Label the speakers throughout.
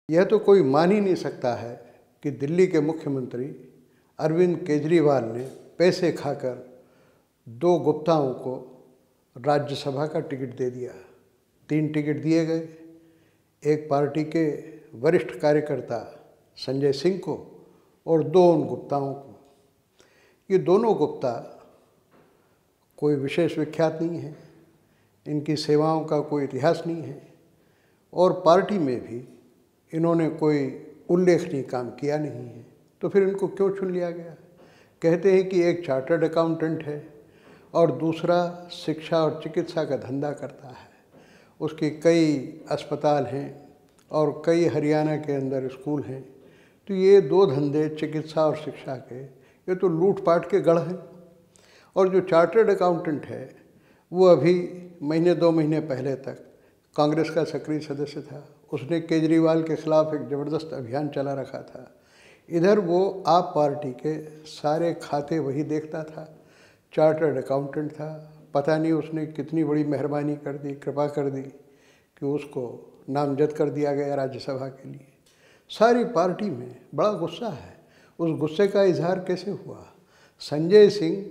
Speaker 1: यह तो कोई मान ही नहीं सकता है कि दिल्ली के मुख्यमंत्री अरविंद केजरीवाल ने पैसे खाकर दो गुप्ताओं को राज्यसभा का टिकट दे दिया। 3 टिकट दिए गए, एक पार्टी के वरिष्ठ कार्यकर्ता संजय सिंह को और 2 उन गुप्ताओं को। ये दोनों गुप्ता कोई विशेष विख्यात नहीं है, इनकी सेवाओं का कोई इतिहास नहीं है और पार्टी में भी इन्होंने कोई उल्लेखनीय काम किया नहीं है, तो फिर इनको क्यों चुन लिया गया? कहते हैं कि एक चार्टर्ड अकाउंटेंट है और दूसरा शिक्षा और चिकित्सा का धंधा करता है। उसके कई अस्पताल हैं और कई हरियाणा के अंदर स्कूल हैं। तो ये 2 धंधे चिकित्सा और शिक्षा के, ये तो लूटपाट के गढ़ हैं। और जो चार्टर्ड अकाउंटेंट है वो अभी महीने 2 महीने पहले तक कांग्रेस का सक्रिय सदस्य था। उसने केजरीवाल के खिलाफ एक ज़बरदस्त अभियान चला रखा था। इधर वो आप पार्टी के सारे खाते वही देखता था, चार्टर्ड अकाउंटेंट था। पता नहीं उसने कितनी बड़ी मेहरबानी कर दी, कृपा कर दी कि उसको नामजद कर दिया गया राज्यसभा के लिए। सारी पार्टी में बड़ा गुस्सा है। उस गुस्से का इजहार कैसे हुआ? संजय सिंह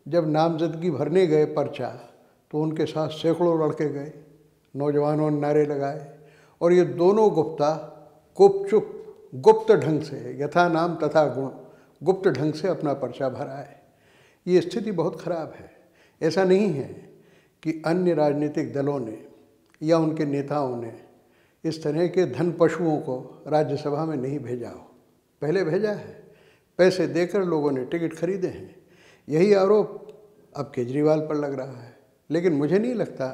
Speaker 1: जब नामजदगी भरने गए पर्चा, तो उनके साथ सैकड़ों लड़के गए, नौजवानों ने नारे लगाए और ये दोनों गुप्ता गुप्त ढंग से, यथा नाम तथा गुण, गुप्त ढंग से अपना पर्चा भरा है। ये स्थिति बहुत ख़राब है। ऐसा नहीं है कि अन्य राजनीतिक दलों ने या उनके नेताओं ने इस तरह के धन पशुओं को राज्यसभा में नहीं भेजा हो, पहले भेजा है। पैसे देकर लोगों ने टिकट खरीदे हैं। यही आरोप अब केजरीवाल पर लग रहा है, लेकिन मुझे नहीं लगता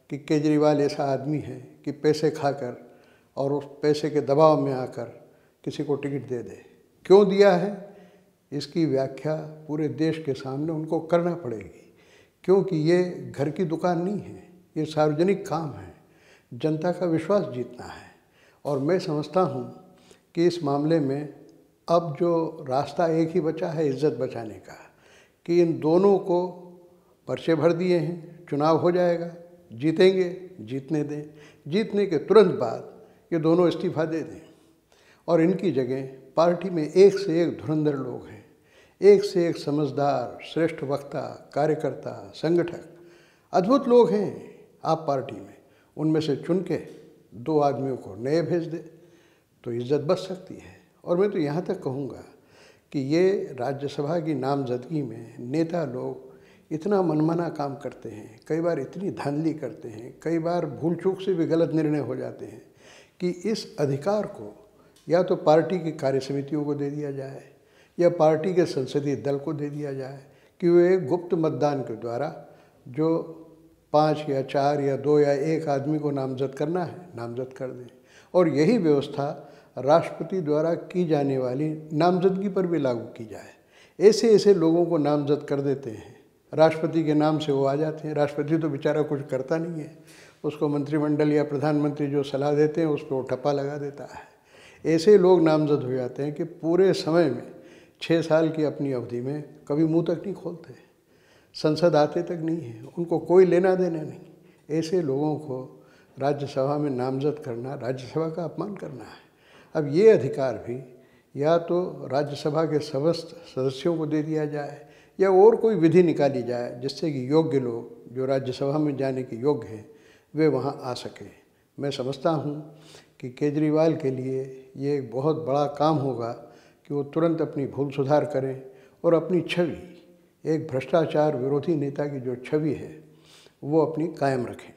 Speaker 1: कि केजरीवाल ऐसा आदमी है कि पैसे खाकर और उस पैसे के दबाव में आकर किसी को टिकट दे दे। क्यों दिया है, इसकी व्याख्या पूरे देश के सामने उनको करना पड़ेगी, क्योंकि ये घर की दुकान नहीं है, ये सार्वजनिक काम है, जनता का विश्वास जीतना है। और मैं समझता हूँ कि इस मामले में अब जो रास्ता एक ही बचा है इज्जत बचाने का, कि इन दोनों को पर्चे भर दिए हैं, चुनाव हो जाएगा, जीतेंगे, जीतने दें। जीतने के तुरंत बाद ये दोनों इस्तीफा दे दें और इनकी जगह पार्टी में एक से एक धुरंधर लोग हैं, एक से एक समझदार, श्रेष्ठ वक्ता, कार्यकर्ता, संगठक, अद्भुत लोग हैं आप पार्टी में। उनमें से चुन के 2 आदमियों को नए भेज दे तो इज्जत बच सकती है। और मैं तो यहाँ तक कहूँगा कि ये राज्यसभा की नामजदगी में नेता लोग इतना मनमाना काम करते हैं, कई बार इतनी धांधली करते हैं, कई बार भूल चूक से भी गलत निर्णय हो जाते हैं कि इस अधिकार को या तो पार्टी की कार्य समितियों को दे दिया जाए या पार्टी के संसदीय दल को दे दिया जाए कि वे एक गुप्त मतदान के द्वारा जो 5 या 4 या 2 या 1 आदमी को नामजद करना है, नामजद कर दें। और यही व्यवस्था राष्ट्रपति द्वारा की जाने वाली नामजदगी पर भी लागू की जाए। ऐसे ऐसे लोगों को नामजद कर देते हैं, राष्ट्रपति के नाम से वो आ जाते हैं। राष्ट्रपति तो बेचारा कुछ करता नहीं है, उसको मंत्रिमंडल या प्रधानमंत्री जो सलाह देते हैं उस पर वो ठप्पा लगा देता है। ऐसे लोग नामजद हो जाते हैं कि पूरे समय में 6 साल की अपनी अवधि में कभी मुंह तक नहीं खोलते, संसद आते तक नहीं है, उनको कोई लेना देना नहीं। ऐसे लोगों को राज्यसभा में नामजद करना राज्यसभा का अपमान करना है। अब ये अधिकार भी या तो राज्यसभा के समस्त सदस्यों को दे दिया जाए या और कोई विधि निकाली जाए जिससे कि योग्य लोग जो राज्यसभा में जाने के योग्य हैं वे वहाँ आ सकें। मैं समझता हूँ कि केजरीवाल के लिए ये एक बहुत बड़ा काम होगा कि वो तुरंत अपनी भूल सुधार करें और अपनी छवि, एक भ्रष्टाचार विरोधी नेता की जो छवि है वो अपनी कायम रखें।